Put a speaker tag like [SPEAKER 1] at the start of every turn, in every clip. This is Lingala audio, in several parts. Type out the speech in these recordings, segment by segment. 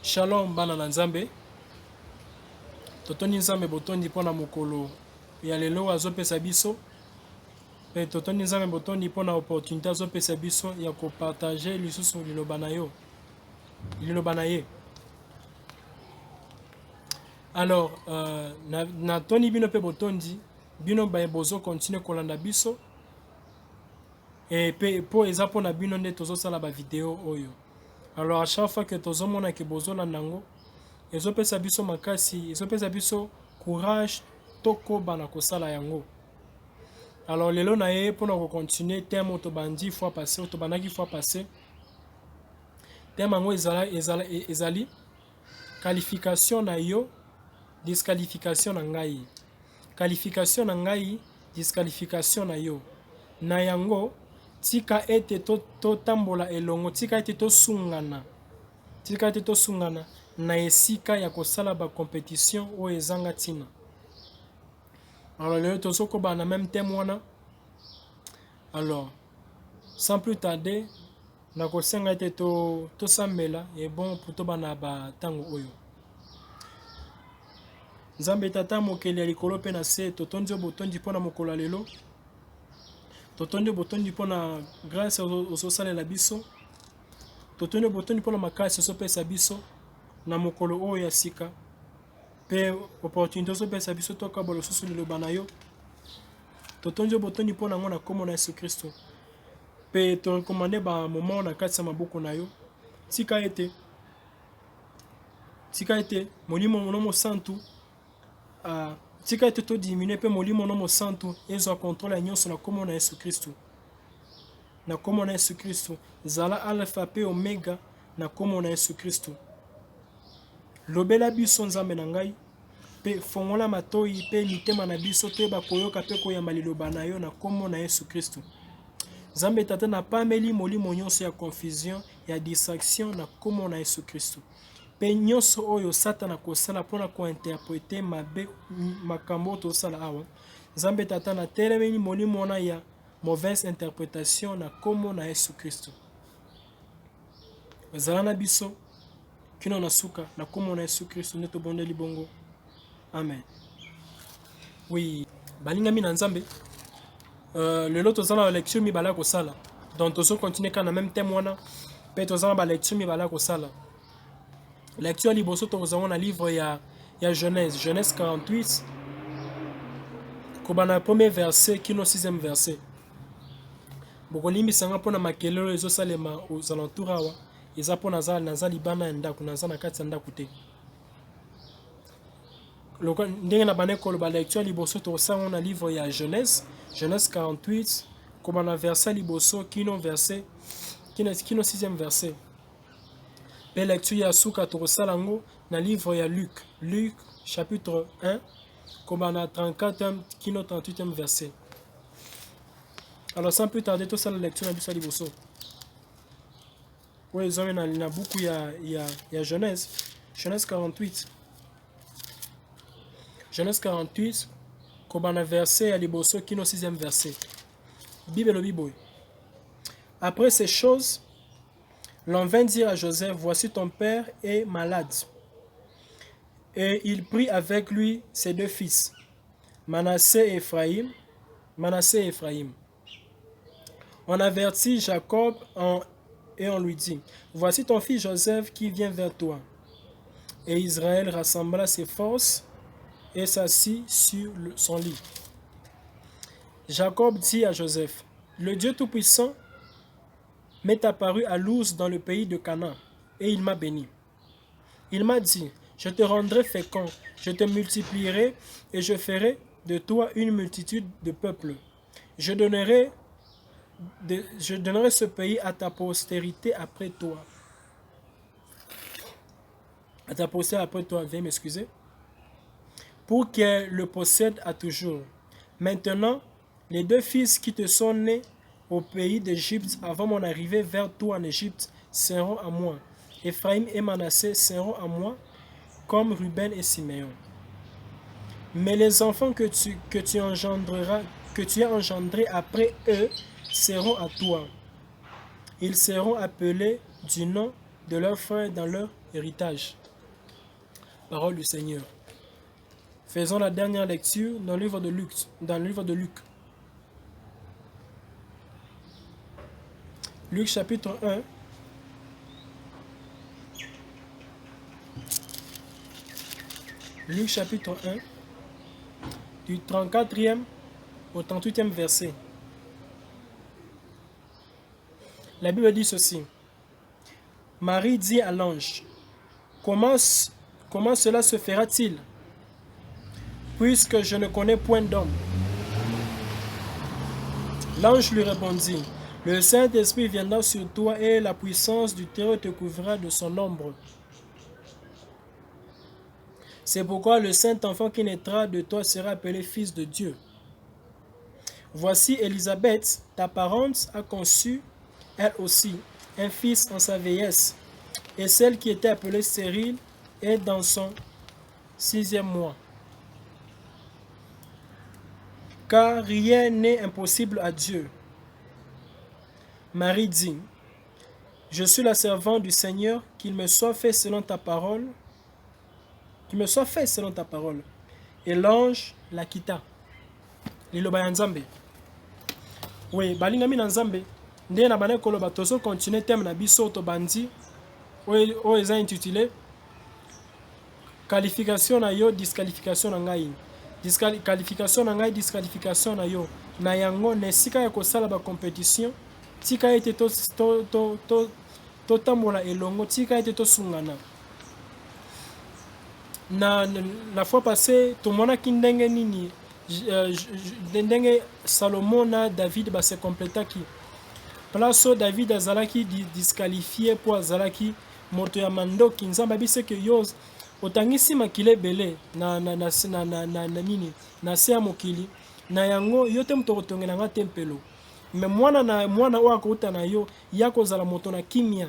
[SPEAKER 1] Shalom bana na nzambe. Totoni nzambe botondi pona mokolo ya lelo azopesa biso. Pe totoni nzambe botondi pona opportunité azopesa biso ya kopartager lisusu liloba na yo. Liloba na ye. Alors, na toni bino pe botondi, bino ba bozo continue kolanda biso. Et pe po eza pona bino nde tozosala ba vidéo oyo. Alors à chaque fois que tozomona ke bozolanda ngo, ezopesa biso makasi, ezopesa biso courage toko bana kosala yango. Alors lelo na ye pona ko continuer thème tobandi fois passé, tobanaki fois passé. Thème yango ezali qualification na yo, disqualification na ngai. Qualification na ngai, disqualification na yo. Na yango tika ete to tambola elongo, tika ete to sungana. Tika ete to sungana na esika ya kosala ba compétition o ezanga tina. Alors lelo tozoko ba na même thème wana. Alors sans plus tarder, na kosenga ete to sambela et bon pour to bana ba tango oyo. Nzambe tata mokeli ya likolo pe na se totondi botondi pona mokolo lelo. Totondi botondi pona grâce ozosalela biso. Totondi botondi pona makasi osopesa biso na mokolo oyo ya sika. Pe opportunité osopesa biso toka bolo susu liloba na yo. Totondi botondi pona ngo na kombo na Yesu Kristo. Pe to recommander ba moment na kati ya maboko na yo. Tika ete molimo monomo santu tika ete to diminuer pe molimo monomo santu ezo contrôle nyonso na kombo na Yesu Kristo. Na kombo na Yesu Kristo zala alpha pe omega na kombo na Yesu Kristo. Lobela biso nzambe na ngai pe fongola matoi pe mitema na biso te ba koyoka pe koyamba liloba na yo na kombo na Yesu Kristo. Nzambe tata na pameli molimo nyonso ya confusion ya distraction na kombo na Yesu Kristo. Pe nyonso oyo Satana kosala pona ko interpréter mabe makambo tosala awa. Nzambe tata na telemeni molimo na ya mauvaise interprétation na kombo na Yesu Kristo. Zala na biso kino na suka na kombo na Yesu Kristo neto bondeli bongo. Amen. Oui, balingami na Nzambe. Lelo tozala lecture mi bala kosala. Donc tozo continuer kana même thème wana. Pe tozala ba lecture mi bala kosala. Lecture liboso tozala na livre ya Genèse, Genèse 48. Kobana premier verset kino 6e verset. Bokolimi sanga pona makelelo ezosalema aux alentours awa. Eza pona naza libana ndako naza na kati ya ndako te. Ndenge na bane koloba lecture liboso tozala na livre ya Genèse, Genèse 48, kobana verset liboso kino verset kino 6e verset. Pe lecture ya suka tozala ngo na livre ya Luc, Luc chapitre 1, kobana 34 kino 38e verset. Alors sans plus tarder tout ça la lecture na biso liboso. Ouais, ils ont na buku ya Genèse, Genèse 48. Genèse 48, kobana verset ya liboso kino 6e verset. Bible Bible. Après ces choses, l'on vint dire à Joseph, voici ton père est malade. Et il prit avec lui ses deux fils, Manassé et Ephraïm. On avertit Jacob et on lui dit, voici ton fils Joseph qui vient vers toi. Et Israël rassembla ses forces et s'assit sur son lit. Jacob dit à Joseph, le Dieu Tout-Puissant m'est apparu à Luz dans le pays de Canaan, et il m'a béni. Il m'a dit, je te rendrai fécond, je te multiplierai, et je ferai de toi une multitude de peuples. Je donnerai ce pays à ta postérité après toi. À ta postérité après toi, veuillez m'excuser. Pour qu'elle le possède à toujours. Maintenant, les deux fils qui te sont nés au pays d'Égypte avant mon arrivée vers toi en Égypte seront à moi. Ephraïm et Manassé seront à moi comme Ruben et Siméon. Mais les enfants que tu as engendrés après eux seront à toi. Ils seront appelés du nom de leur frère dans leur héritage. Parole du Seigneur. Faisons la dernière lecture dans le livre de Luc. Luc chapitre 1. Luc chapitre 1, du 34e au 38e verset. La Bible dit ceci. Marie dit à l'ange, comment cela se fera-t-il, puisque je ne connais point d'homme? L'ange lui répondit, le Saint-Esprit viendra sur toi et la puissance du Très-Haut te couvrira de son ombre. C'est pourquoi le Saint-Enfant qui naîtra de toi sera appelé Fils de Dieu. Voici Élisabeth, ta parente, a conçu, elle aussi, un fils en sa vieillesse, et celle qui était appelée stérile est dans son 6e mois. Car rien n'est impossible à Dieu. Marie dit, je suis la servante du Seigneur, qu'il me soit fait selon ta parole. Qu'il me soit fait selon ta parole. Et l'ange la quitta. Liloba ya Nzambe. Oui, balingami na Nzambe. Ndé na bane koloba tozo continuer thème na biso to bandi. O eza intitulé qualification na yo, disqualification na ngai. Qualification na ngai, disqualification na yo. Na yango nesika ya kosala ba compétition. Tika ete to tambola elongo, tika ete to sungana. La fois passée, tout le monde a ndenge Salomon na David ba se completa ki. Place David azalaki disqualifié pour azalaki moto ya mandoki nzamba bise ke yo otangisi makile belé na nini na se mokili na yango yo te moto kotongela nga tempelo. Mais mwana oyo akouta na yo ya kozala moto na kimia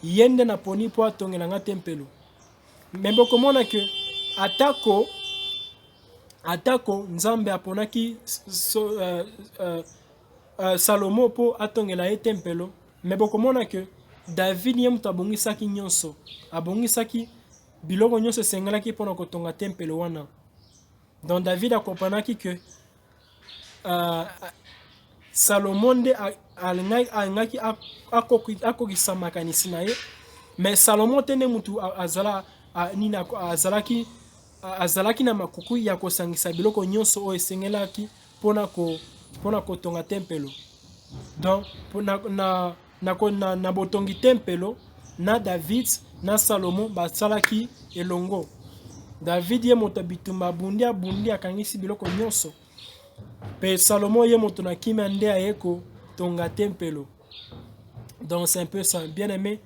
[SPEAKER 1] yende na poni po atongela nga tempelo. Mais bokomona que atako Nzambe aponaki Salomo po atongela ye tempelo. Mais bokomona que David ye mutu abongisaki nyonso, abongisaki biloko nyonso esengelaki mpona kotonga tempelo wana. Donc David akompanaki que Salomon nde alingaki akokisa makanisi na ye. Mais Salomon te nde mutu azalaki na makuku ya kosangisa biloko nyonso oyo esengelaki mpona kotonga tempelo. Donc na botongi tempelo na David na Salomon basalaki elongo. David ye moto bitumba abundi akangisi biloko nyonso. Pe Salomon ye moto na kimia nde ayeko tonga tempelo. Donc c'est un peu ça, bien aimé.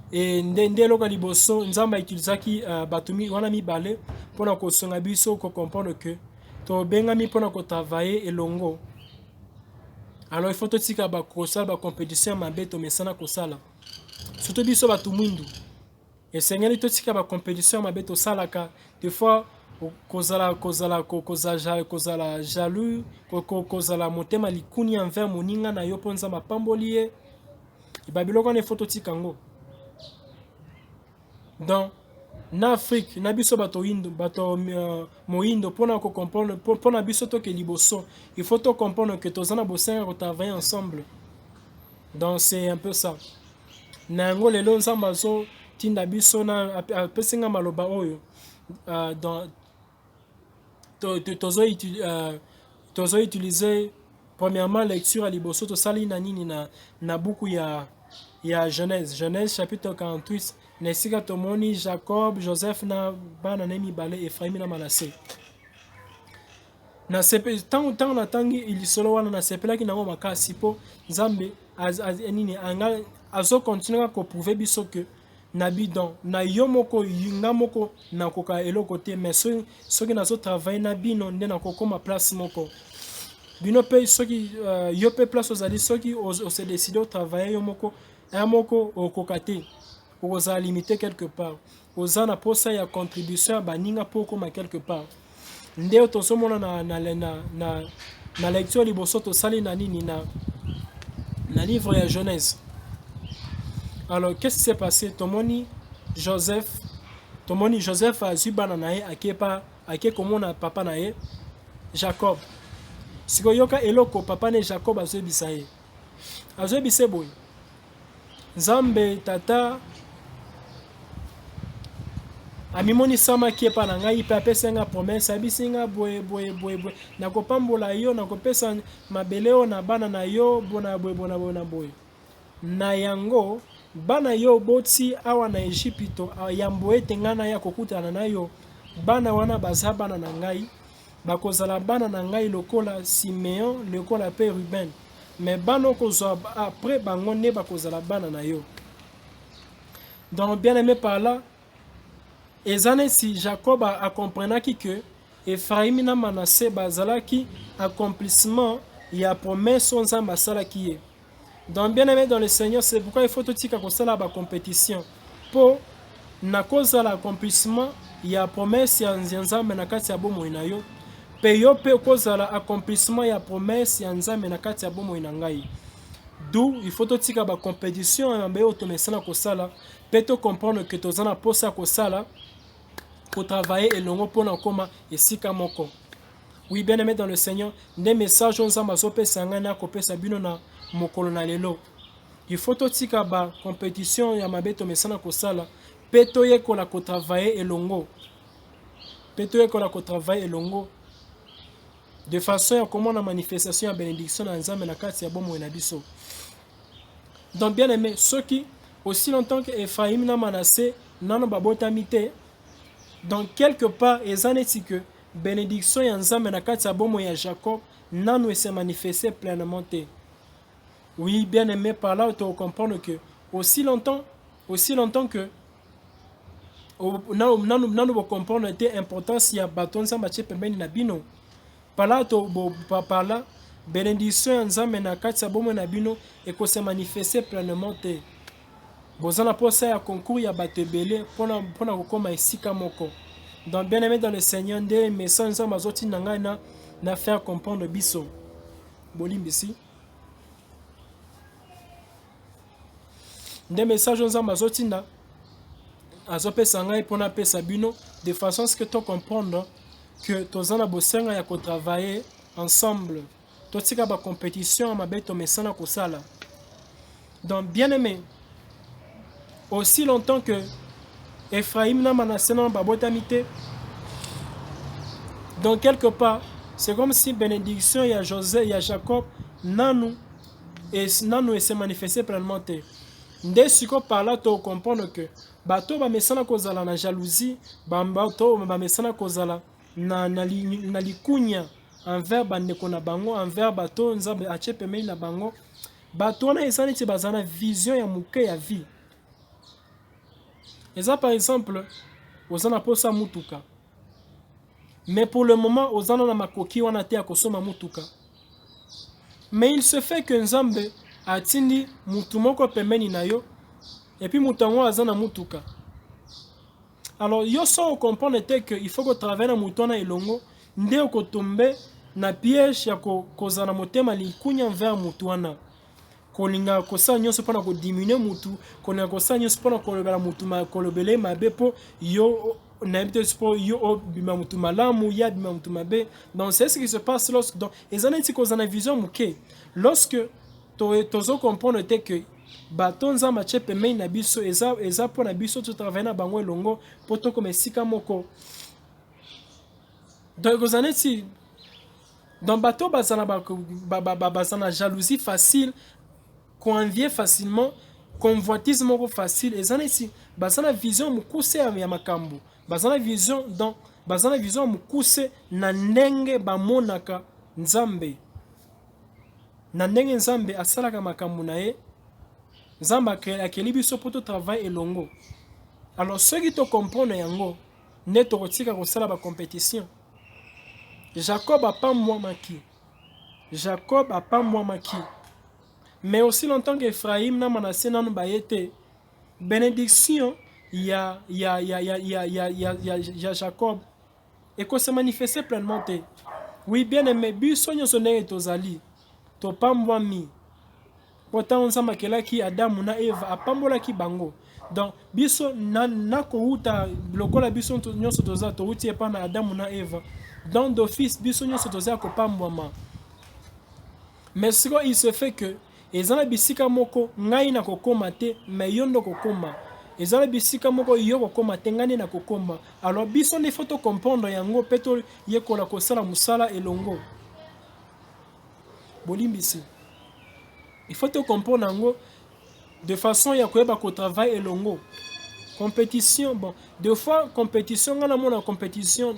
[SPEAKER 1] Et ndende loka liboso Nzamba utilisaki batumi wana mibale pona kosonga biso ko comprendre que to bengami pona ko travailler elongo. Alors il faut to tika ba kosala ba compétition mabeto mesana kosala. Surtout biso batu mwindu. Et sengeli to tika ba compétition mabeto salaka des fois kozala jaloux, kozala motema likuni envers moninga na yo ponza mapamboli ye. Ibabiloko ne photo tika ngo. Donc, en Afrique, na biso bato moindo pona ko comprendre pona biso to ke liboso, il faut to comprendre que tozana bosenga ko travailler ensemble. Donc c'est un peu ça. Na ngo lelo nzamba zo tinda biso na pesinga maloba oyo dans tozo utiliser premièrement lecture à liboso to sali na nini na buku ya Genèse chapitre 48. Nesika tomoni Jacob, Joseph na bana nemi bale Ephraim na Manassé. Na sepe tant na tangi ilisolo wana na sepelaki nango makasi po Nzambe nini anga azo continuer ko prouver biso que na bidon na yo moko yinga moko na koka eloko te mais soki nazo travailler na bino nde na kokoma place moko. Bino pe soki yo pe place ozali soki o se décider au travailler yo moko un moko okokate. Aux a limité quelque part. Aux a posa ya contribution baninga poko ma quelque part. Ndeo to somona na lecture liboso to sali na nini na livre ya Genèse. Alors, qu'est-ce qui s'est passé? Tomoni Joseph a zui bana na ye ake komona papa na ye Jacob. Sikoyoka eloko papa ne Jacob azobisa ye. Azobise boy. Nzambe tata amimoni sama ki epa na ngai pe apesa nga promesse abisi nga boye nakopambola yo nakopesa mabele oyo na bana na yo bona boye na yango bana yo boti awa na Ejipito yambo ete nga na ya kokutana na yo bana wana baza bana na ngai bakozala bana na ngai lokola Simeon lokola pe Ruben mais bana okozwa après bango nde bakozala bana na yo. Donc bien aimé par là ezane si Jacob a comprenaki que Ephraim na Manassé bazalaki accomplissement ya promesse nzambe asalaki ye. Donc bien aimé dans le Seigneur, c'est pourquoi il faut tout tika kosala ba compétition po na cause la accomplissement ya promesse ya nzambe na kati ya bomoi na yo pe yo pe kozala accomplissement ya promesse ya nzambe na kati ya bomoi na ngai. D'où il faut tout tika ba compétition ya mbe otomesana kosala pe to comprendre que tozana posa kosala pour travailler et longo pour nakoma esika moko. Oui bien aimé dans le Seigneur, des messages nzambe azopesa nga na kopesa bino na mokolo na lelo. Il faut totika ba compétition ya mabeto mesana kosala peto yekola ko travailler elongo. Peto yekola ko travailler elongo de façon ya komona manifestation ya bénédiction na nzambe na kati ya bomo na biso. Donc bien aimé, ceux qui aussi longtemps que Ephraim na Manassé nano babotami te, donc quelque part ezaneti que bénédiction ya nzambe na kati ya bomo ya Jacob nano se manifesté pleinement te. Oui, bien aimé, par là, tu comprends que aussi longtemps que nous comprenons l'importance de bâton nzambe pembeni na bino. Par là, bénédiction nzambe na kati ya bomo na bino et que se manifester pleinement te. Bozana posa ya concours ya bato ebele pona kokoma esika moko. Donc bien aimé dans le Seigneur, des messages nzambe azoti na ngai na faire comprendre biso. Bolimbisi. Des messages nzambe azotinda azopesa ngai pona pesa bino de façon à ce que tu comprendre que tozana bosenga ya ko travailler ensemble totika ba compétition mabeto mesana kosala. Donc bien aimé, aussi longtemps que Ephraim na Manassé na babotamite, donc quelque part c'est comme si bénédiction ya José ya Jacob nanu et se manifester pleinement te. Nde siko par là to comprendre que bato ba mesana kozala na jalousie bato ba mesana kozala na likunya envers bandeko na bango envers bato nzambe ache pemei na bango bato wana ezali ti bazana vision ya muke ya vie. Eza par exemple ozana posa mutuka mais pour le moment ozana na makoki wana te akosoma mutuka mais il se fait que nzambe atindi mutu moko pembeni na yo et puis mutu yango aza na mutuka. Alors yo so comprendre te que il faut que travailler na mutu wana elongo nde okotombe na piège ya kozala motema likunya envers mutu wana kolinga kosala nyonso mpona kodiminuer mutu kolinga kosala nyonso mpona kolobela mutu kolobele mabe mpo yo nayebi te po yo obima mutu malamu ya bima mutu mabe. Donc c'est ce qui se passe lorsque donc eza neti kozala na vision moke lorsque tozo comprendre te que bato nzambe atie pemei na biso eza mpo na biso totravaille na bango elongo mpo tokoma esika moko. Donc kozala neti donc bato bazala na jalousie facile, convier facilement, convoitise moko facile, eza neti bazala vision mokuse ya makambo, bazala vision donc bazala vision mokuse na ndenge bamonaka nzambe. Na ndenge nzambe asalaka makambo na ye nzambe akeli biso mpo totravaille elongo. Alors soki tocomprendre yango nde tokotika kosala bacompétition. Jacob apamwamaki mais aussi longtemps que Ephraim na Manassé nanu baye te bénédiction ya Jacob eko se manifester pleinement te. Oui bien aimé biso nyonso ndenge tozali topambwami Pourtant on s'amakela ki Adam na Eva apambola ki bango. Donc biso na kouta lokola biso nyonso toza to uti epa na Adam na Eva. Dans d'office biso nyonso toza ko pambwama. Mais ce il se fait que ezana bisika moko ngai na kokoma te mais yondo kokoma. Ezana bisika moko yo kokoma te ngani na kokoma. Alors biso ne faut comprendre yango peto yekola kosala musala elongo. Bolimbisi. Il faut te comprendre yango de façon ya koyeba ko travail elongo. Compétition bon, des fois compétition ngana mona compétition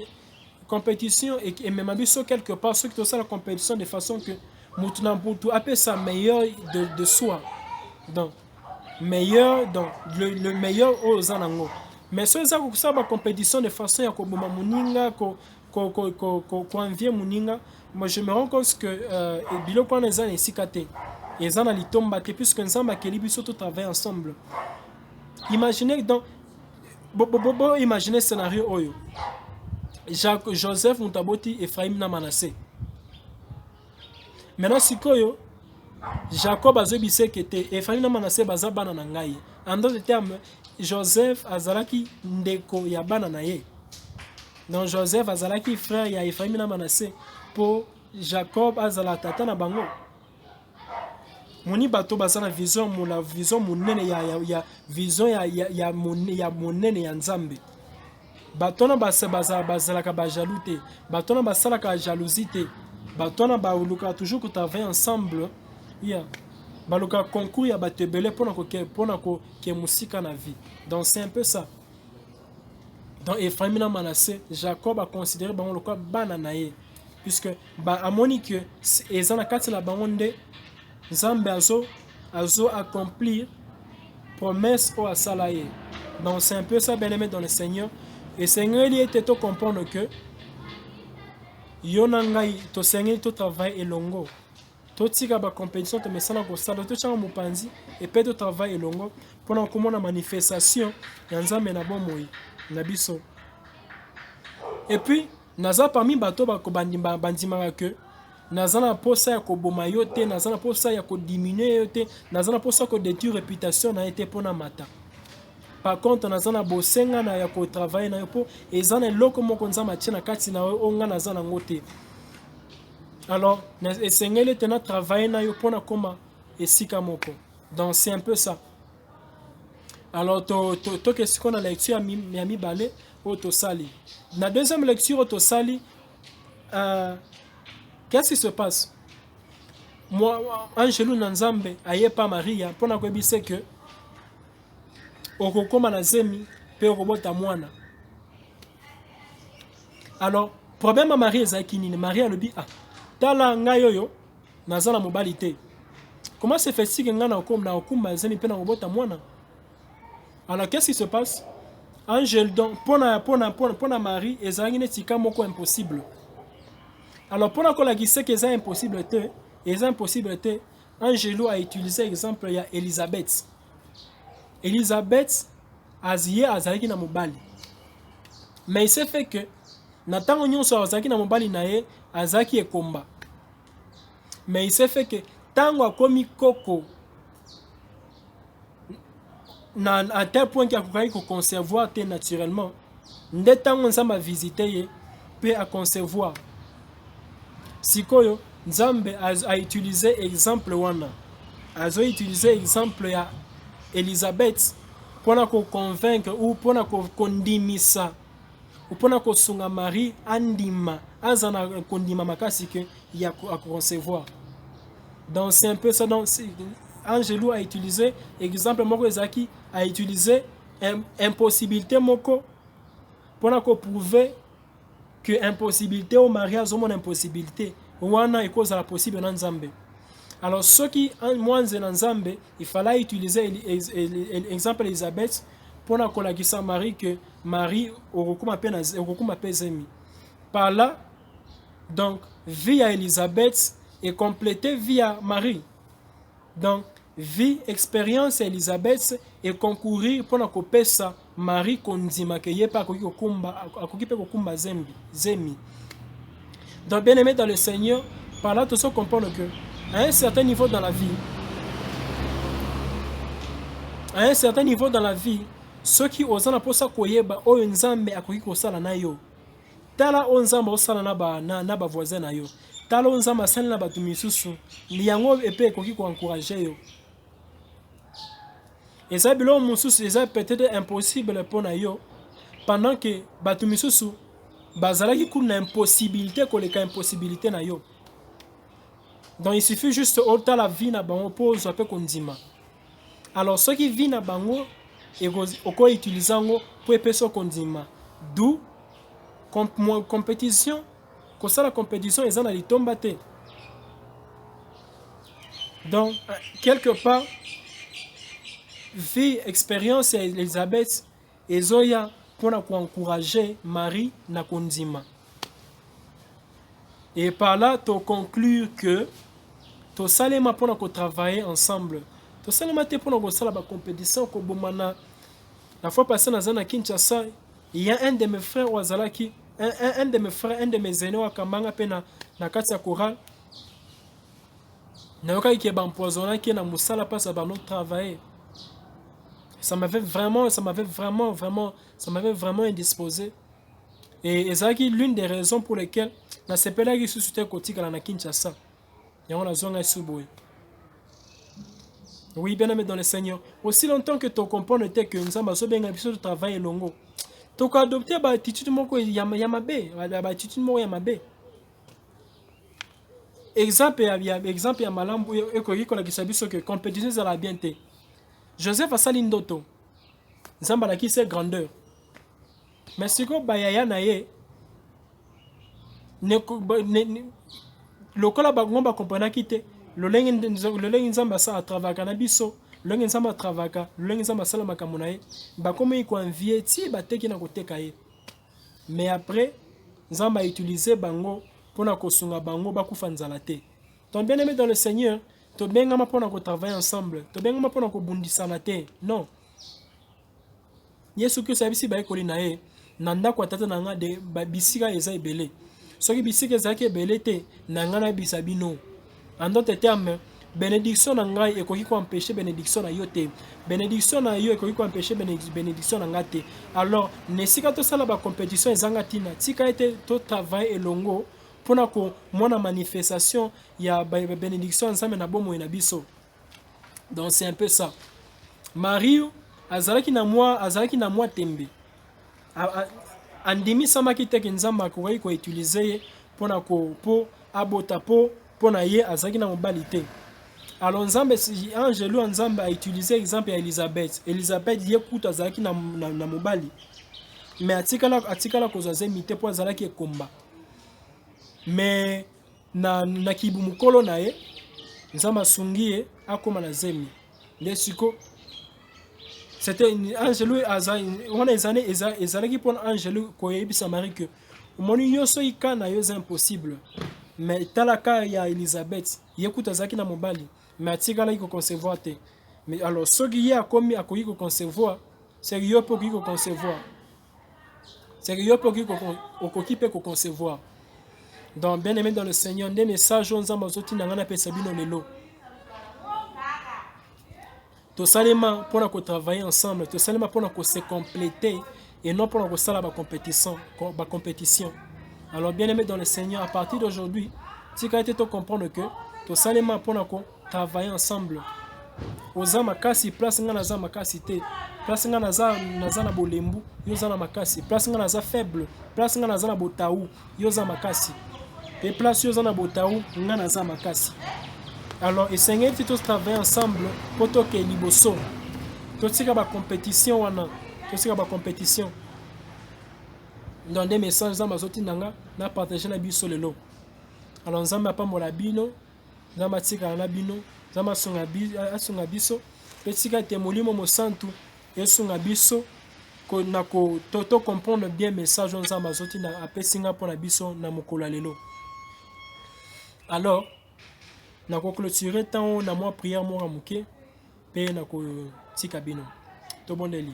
[SPEAKER 1] et même biso quelque part ceux qui ont ça la compétition de façon que mutu na mutu appelle ça meilleur de soi. Donc meilleur donc le meilleur aux anango. Mais ceux ça ko ça ba compétition de façon ya ko boma muninga ko envier muninga. Moi je me rends compte que biloko na za esikate. Ils ont litomba puisque nous sommes akeli biso tout travailler ensemble. Imaginez donc imaginez scénario oyo. Joseph Mutaboti Ephraim na Manassé. Maintenant sikoyo Jacob azobise kete Ephraim na Manassé baza bana na ngai. En d'autres termes, Joseph azalaki ndeko ya bana na ye. Donc Joseph azalaki frère ya Ephraim na Manassé pour Jacob azala tata na bango. Moni bato basana vision la vision monene ya vision ya monene ya Nzambe. Batona bazalaka ba jaloute, batona basalaka jalousie, batona baluka toujours que travailler ensemble. Yeah. Baluka concours ya batebele pona ko ke musika na vie. Donc c'est un peu ça. Dans Ephraim na Manassé, Jacob a considéré bango lokwa bana na ye puisque ba amoni que ezana kati la bangonde Nzambe azo accomplir promesse au asalaye. Donc c'est un peu ça bien aimé dans le Seigneur. Et Seigneur il était tout comprendre que yonangai to Seigneur to travail elongo. To tika ba compétition to mesana ko sala to changa mupanzi et peut to travail elongo pour na komona manifestation ya Nzambe na bomoi na biso. Et puis naza parmi bato ba ko bandimaka que nazana posa ya koboma yo te, nazana posa ya kodiminuer yo te, nazana posa ko détruire réputation na été pona mata. Par contre nazana bosenga na ya ko travailler na yo po ezana eloko moko nzama tia na kati na yo onga nazana ngote. Alors esengeli te na travailler na yo pona koma esika moko. Donc c'est un peu ça. Alors to qu'est-ce qu'on a lecture ya mibale o to sali. Na deuxième lecture o to sali qu'est-ce qui se passe? Moi, Angelou Nanzambe, aye pas Maria, pour qu'on puisse que okokoma na zemi pe okobota mwana. Alors, problème à Marie ezaki nini? Marie a le dit ah, tala ngayoyo nazana mobali te. Comment se fait-il que ngana okoma zemi pe na okobota mwana? Alors, qu'est-ce qui se passe? Angel donc pona Marie ezaki netika moko impossible. Alors, pour la qui sait que c'est impossible, Angelou a utilisé l'exemple de Elisabeth. Elisabeth a zié azalaki na mobali. Mais il s'est fait que, natango nyonso azalaki na mobali na ye, azalaki ekomba. Mais il s'est fait que, tango akomi koko, à tel point qu'il a pu concevoir naturellement, nde tango nzamba visité ye, peut à concevoir. Sikoyo, Nzambe a utilisé exemple wana. A utilisé exemple ya Elisabeth pour convaincre ou pour kondimisa ou pour sunga Marie andima azana kondima makasi que ya à concevoir. Donc c'est un peu ça. Donc Angelou a utilisé exemple moko ezaki a utilisé impossibilité moko pour prouver que impossibilité au mariage mon impossibilité wana ikoza la possible na Nzambe. Alors ceux qui mwanze na Nzambe il fallait utiliser exemple Elisabeth pour na kolakisa Marie que Marie okokuma pe zemi. Par là donc via Elisabeth et complété via Marie. Donc vie expérience Elisabeth et concourir pour na kopesa Marie kondima ke yepa akoki pe kokumba zemi. Donc bien aimé dans le Seigneur, par là tout ça comprendre que à un certain niveau dans la vie, à un certain niveau dans la vie, ceux qui osent na posa koyeba oyo nzambe akoki kosala na yo. Tala oyo nzambe osala na ba voisin na yo. Tala oyo nzambe asali na bato misusu, yango epe ekoki koencourager yo. Eza biloko mosusu eza peut-être impossible mpona yo, pendant que bato misusu bazalaki kuna impossibilité koleka impossibilité na yo. Donc il suffit juste otala vie na bango po ozwa pe kondima. Alors ceux qui vivent na bango oko utiliser ngo po epesa kondima. D'où compétition, kosala compétition eza na litomba te. Donc quelque part vie expérience ya Elisabeth ezoya pona ko encourager Marie na kondima. Et par là to conclure que to salema pona ko travailler ensemble. To salema te pona ko sala ba compétition ko bomana. La fois passée dans na Kinshasa, il y a un de mes frères Wazalaki, un de mes frères, un de mes aînés wa Kambanga pena na kati ya chorale. Na yoka ki ba empoisonné ki na musala pas à notre travail. Ça m'avait vraiment indisposé. Et c'est l'une des raisons pour lesquelles na sepela ki susute kotika na Kinshasa. Yango na zonga suboy. Oui, bien aimé dans le Seigneur. Aussi longtemps que tu comprends que nous avons besoin de travail et longo. Tu as adopté une attitude yamabe, attitude yamabe. Exemple ya malambu ekoki kola kisabiso que compétition za la bienté. Joseph asali ndoto. Nzamba la ki c'est grandeur. Mais siko bayaya na ye lokola bagomba comprendre kite lolenge nzamba sa atravaka na biso lolenge nzamba atravaka lolenge nzamba sala makambo na ye bakomi ko envier ti bateki na koteka ye. Mais après nzamba utiliser bango pona kosunga bango bakufa nzala te. Donc bien aimé dans le Seigneur, to bengama pona ko travailler ensemble, to bengama pona ko bundisana te. Non. Yesu Christ abisi ba ekoli na ye nanda kwa tata nanga de bisika eza ebele. Soki bisika ezaki ebele te nanga na bisabino. En d'autres termes, bénédiction na ngai ekoki ko empêcher bénédiction na yo te. Bénédiction na yo ekoki ko empêcher bénédiction na nga te. Alors, nesika to sala ba compétition ezanga tina, tika ete to travail elongo pona ko mona manifestation ya bénédiction ensemble na bomo na biso. Donc c'est un peu ça. Marie azalaki na moi tembe. Andimi sama ki teke nzamba ko ko utiliser pona ko po abota po pona ye azalaki na mobali te. Alors nzambe angelo nzambe a utilisé exemple ya Elisabeth. Elisabeth ye kuta azalaki na mobali. Mais atikala ko zazemi te po azalaki ekomba. Mais na kibu mukolo na ye nzamba sungie akoma na zemi. Lesiko c'était angelo on a ezane ezalaki pour angelo ko yebisa Marie que moni yoso ikana yo c'est impossible. Mais talaka ya Elisabeth yekuta zaki na mobali mais atikala ko concevoir te. Mais alors soki ye akomi akoki ko concevoir c'est yo po ko concevoir. C'est yo po ko kipe ko concevoir. Donc bien aimé dans le Seigneur, des messages on zamba zoti na ngana pesa bino lelo. To salema pour ko travailler ensemble, to salema pour ko se compléter et non pour ko sala ba compétition. Alors bien aimé dans le Seigneur, à partir d'aujourd'hui, tu as été te comprendre que to salema pour ko travailler ensemble. Oza makasi place nga naza makasi te. Place nga naza na bolembu, yo za na makasi. Place nga naza faible, place nga naza na botaou, yo za makasi. Et place yo za na botaou, nga naza makasi. Alors essayez de tous travailler ensemble pour que liboso. To tika ba compétition wana, to tika ba compétition. Dans des messages za mazoti nanga na partager na biso lelo. Alors nzamba pa mola bino, nzamba tika na bino. Zama asunga biso petika te molimo mosantu esunga biso ko na ko toto comprendre bien message on zama zoti na apesinga pona biso na mokolo lelo. Alors na ko clôturer tant na moi prière mo ramuke pe na ko tika bino to bondeli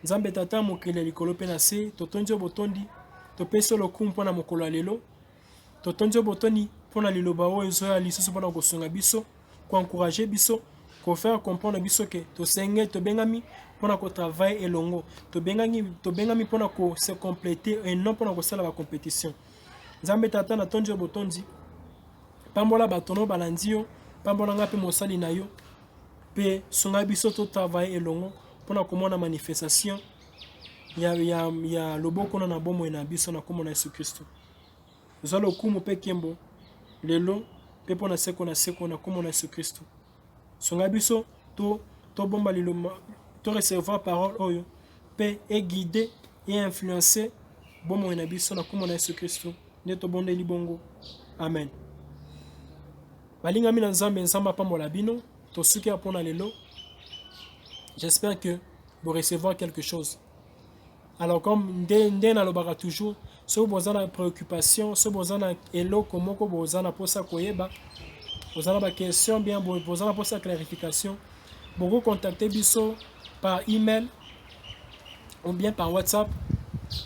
[SPEAKER 1] nzambe tata mokele likolo pe na se to tonjo botondi to peso lokumu pona mokolo lelo to tonjo botoni pona liloba o ezo ya lisusu pona ko sunga biso ko encourager biso ko faire comprendre biso que to senge to bengami pona ko travailler elongo, to bengami pona ko se compléter et non pona ko sala ba compétition. Nzambe tata na tonjo botondi pambola batono balandi yo, pambola nga pe mosali na yo, pe sunga biso to travailler elongo pona komona manifestation ya loboko na bomo na biso na komona Yesu Kristo. Zalo kumu pe kembo lelo pe pona seko na komona Yesu Kristo. Sunga biso to bomba liloma to recevoir parole oyo pe e guider et influencer bomo na biso na komona Yesu Kristo. Neto bonde libongo. Amen. Balingami na Nzambe Nzamba pambola bino to suki apona lelo. J'espère que vous recevrez quelque chose. Alors comme nde na lobaka toujours, si vous avez une préoccupation, si vous avez eloko moko bozana posa koyeba, vous avez des questions bien, vous avez posa clarification, vous contactez biso par email ou bien par WhatsApp.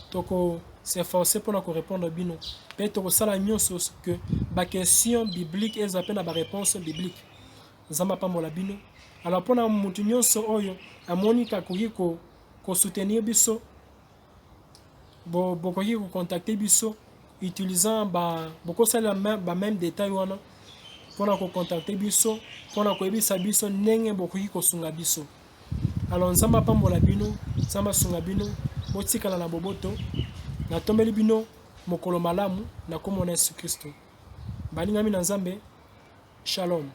[SPEAKER 1] Toko s'efforcer pour nous répondre bino. Peut toko sala nyonso que ba question biblique et appelle ba réponse biblique. Nzamba pambola bino. Alors pour na mutu nyonso oyo amoni kakoki ko soutenir biso, bokoki ko contacter biso utilisant boko sala même détail wana pour na ko contacter biso pour na ko ebisa biso ndenge bokoki ko sunga biso. Alors Nzamba pambola bino, Nzamba sunga bino, botikala na boboto, na tombeli bino mokolo malamu na komona Yesu Kristo. Balingami na Nzambe, shalom.